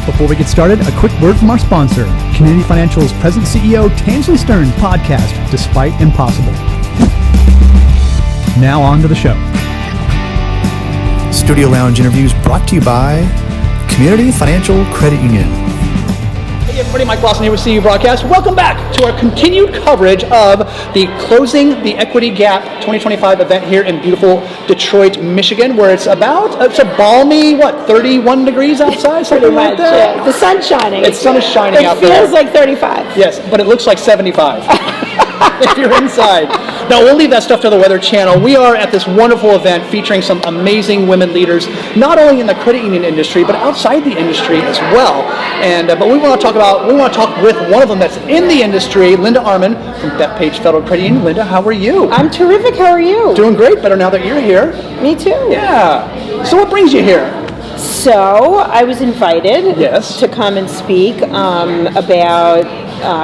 Before we get started, a quick word from our sponsor, Community Financial's President CEO Tansley Stern's podcast, Despite Impossible. Now on to the show. Studio Lounge interviews brought to you by Community Financial Credit Union. Hey everybody, Mike Lawson here with CUBroadcast. Welcome back to our continued coverage of the Closing the Equity Gap 2025 event here in beautiful Detroit, Michigan, where it's a balmy, 31 degrees outside? Pretty much, yeah. The sun's shining. The sun is shining out there. It feels like 35. Yes, but it looks like 75 if you're inside. Now, we'll leave that stuff to the Weather Channel. We are at this wonderful event featuring some amazing women leaders, not only in the credit union industry, but outside the industry as well. But we want to talk with one of them that's in the industry, Linda Armyn from Bethpage Federal Credit Union. Linda, how are you? I'm terrific. How are you? Doing great. Better now that you're here. Me too. Yeah. So what brings you here? So I was invited to come and speak about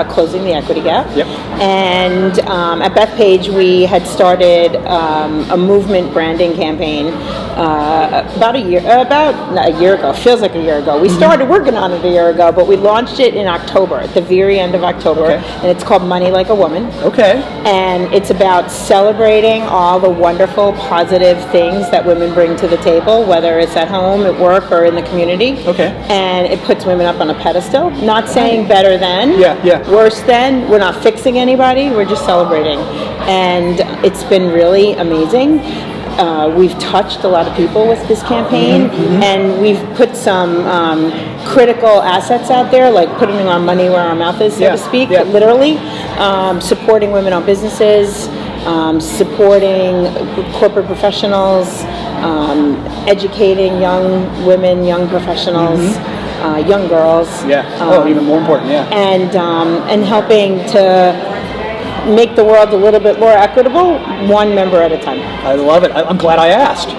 closing the equity gap. Yep. And at Bethpage, we had started a movement branding campaign about a year ago. Feels like a year ago. We started working on it a year ago, but we launched it in October, at the very end of October. Okay. And it's called Money Like a Woman. Okay. And it's about celebrating all the wonderful, positive things that women bring to the table, whether it's at home, at work, or in the community. Okay. And it puts women up on a pedestal. Not saying better than, worse than. We're not fixing anybody. We're just celebrating. And it's been really amazing. We've touched a lot of people with this campaign, and we've put some critical assets out there, like putting our money where our mouth is, so to speak, literally, supporting women-owned businesses, supporting corporate professionals, educating young women, young professionals, young girls. Even more important, and helping to make the world a little bit more equitable, one member at a time. I love it. I'm glad I asked.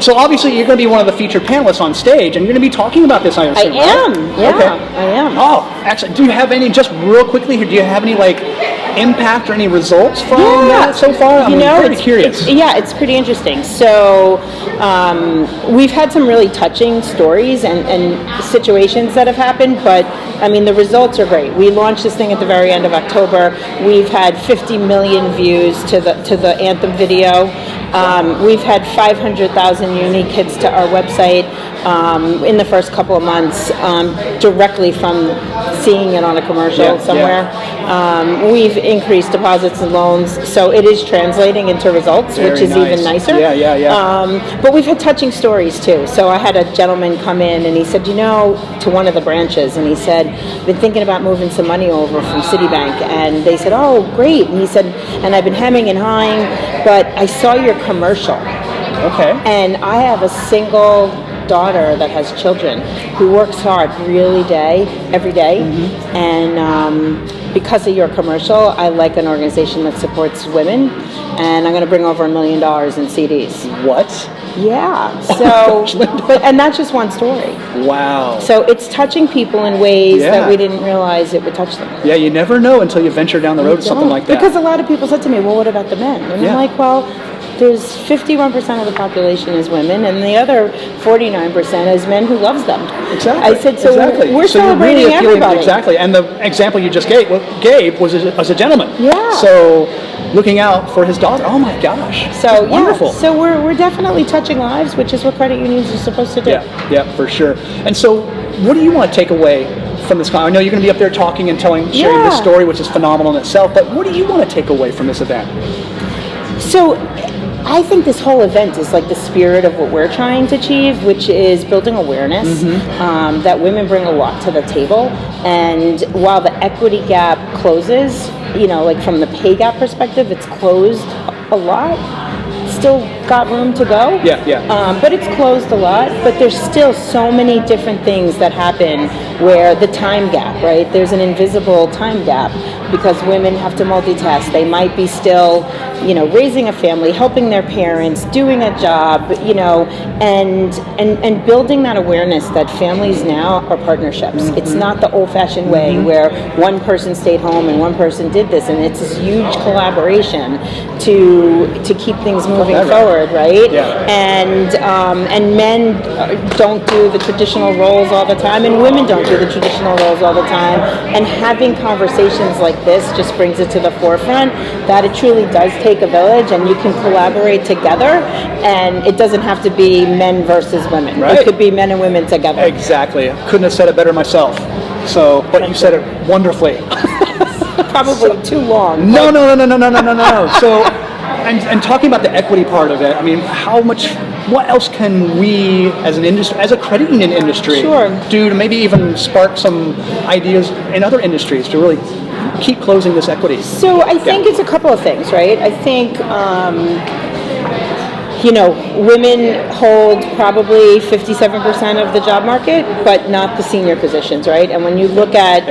So obviously you're going to be one of the featured panelists on stage, and you're going to be talking about this, I assume, I am. right? Yeah, okay. I am. Oh, actually, do you have any, just real quickly here, do you have any, impact or any results from that so far? I'm very curious. It's pretty interesting. So we've had some really touching stories and situations that have happened, but the results are great. We launched this thing at the very end of October. We've had 50 million views to the anthem video. We've had 500,000 unique hits to our website in the first couple of months, directly from seeing it on a commercial somewhere. We've increased deposits and loans, so it is translating into results, which is even nicer. But we've had touching stories too. So I had a gentleman come in and he said, to one of the branches, and he said, I've been thinking about moving some money over from Citibank, and they said, oh, great. And he said, and I've been hemming and hawing, but I saw your commercial. Okay. And I have a single daughter that has children who works hard every day, and because of your commercial, I like an organization that supports women, and I'm going to bring over $1 million in CDs. What? Yeah. So, and that's just one story. Wow. So it's touching people in ways that we didn't realize it would touch them. Yeah, you never know until you venture down the road with something like that. Because a lot of people said to me, well, what about the men? And I'm like, well, there's 51% of the population is women, and the other 49% is men who loves them. Exactly. I said, so we're celebrating really everybody. Exactly. And the example you just gave was as a gentleman. Yeah. So looking out for his daughter. Oh my gosh. So wonderful. So we're definitely touching lives, which is what credit unions are supposed to do. Yeah, for sure. And so, what do you want to take away from this? I know you're going to be up there talking and sharing this story, which is phenomenal in itself. But what do you want to take away from this event? So, I think this whole event is like the spirit of what we're trying to achieve, which is building awareness that women bring a lot to the table. And while the equity gap closes, from the pay gap perspective, it's closed a lot. Still got room to go. But it's closed a lot. But there's still so many different things that happen where the time gap, right? There's an invisible time gap because women have to multitask. They might be still raising a family, helping their parents, doing a job, and building that awareness that families now are partnerships. It's not the old-fashioned way where one person stayed home and one person did this, and it's this huge collaboration to keep things moving forward, right? Yeah. And men don't do the traditional roles all the time, and women don't do the traditional roles all the time. And having conversations like this just brings it to the forefront that it truly does take a village, and you can collaborate together, and it doesn't have to be men versus women. Right. It could be men and women together. Exactly. Couldn't have said it better myself. So, but you said it wonderfully. Probably too long. No. So, and talking about the equity part of it, I mean, what else can we as an industry, as a credit union industry, do to maybe even spark some ideas in other industries to really keep closing this equity? So I think it's a couple of things, right? I think, women hold probably 57% of the job market, but not the senior positions, right? And when you look at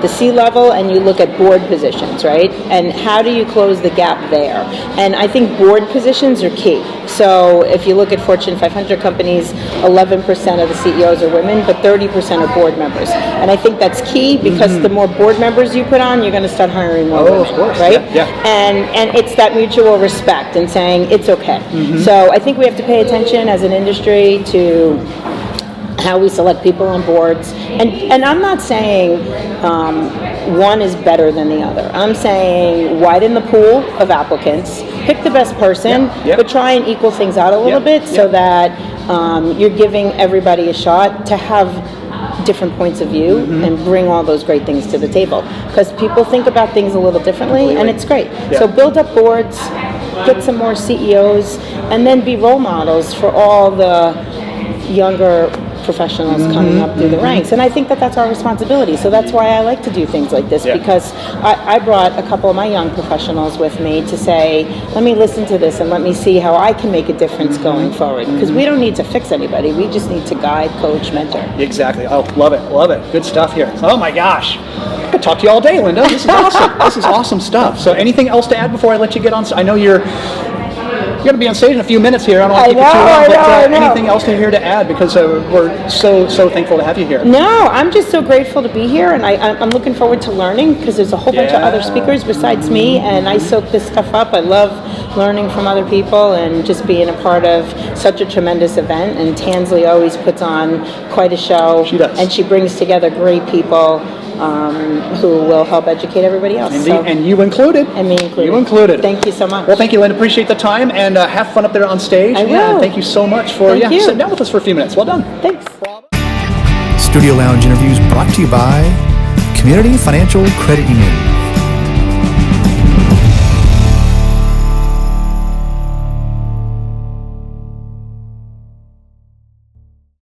the C-level and you look at board positions, right? And how do you close the gap there? And I think board positions are key. So if you look at Fortune 500 companies, 11% of the CEOs are women, but 30% are board members. And I think that's key because the more board members you put on, you're going to start hiring more women, of course. right? Yeah. And it's that mutual respect and saying it's okay. So I think we have to pay attention as an industry to how we select people on boards. And I'm not saying one is better than the other. I'm saying widen the pool of applicants, pick the best person, but try and equal things out a little bit so that you're giving everybody a shot to have different points of view and bring all those great things to the table. Because people think about things a little differently, and it's great. So build up boards, get some more CEOs, and then be role models for all the younger professionals coming up through the ranks. And I think that that's our responsibility. So that's why I like to do things like this, because I brought a couple of my young professionals with me to say, let me listen to this and let me see how I can make a difference going forward. Because we don't need to fix anybody. We just need to guide, coach, mentor. Exactly. Oh, love it. Good stuff here. Oh my gosh. I could talk to you all day, Linda. This is awesome. This is awesome stuff. So anything else to add before I let you get on? I know you're going to be on stage in a few minutes here. I don't want to keep you too long, but anything else to hear to add, because we're so thankful to have you here. No, I'm just so grateful to be here, and I'm looking forward to learning, because there's a whole bunch of other speakers besides me, and I soak this stuff up. I love learning from other people and just being a part of such a tremendous event. And Tansley always puts on quite a show. She does. And she brings together great people who will help educate everybody else. And you included. And me included. You included. Thank you so much. Well, thank you, Linda. Appreciate the time, and have fun up there on stage. I will. And thank you so much for sitting down with us for a few minutes. Well done. Thanks. Studio Lounge interviews brought to you by Community Financial Credit Union.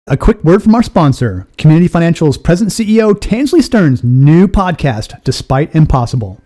A quick word from our sponsor, Community Financial's present CEO, Tansley Stern's new podcast, Despite Impossible.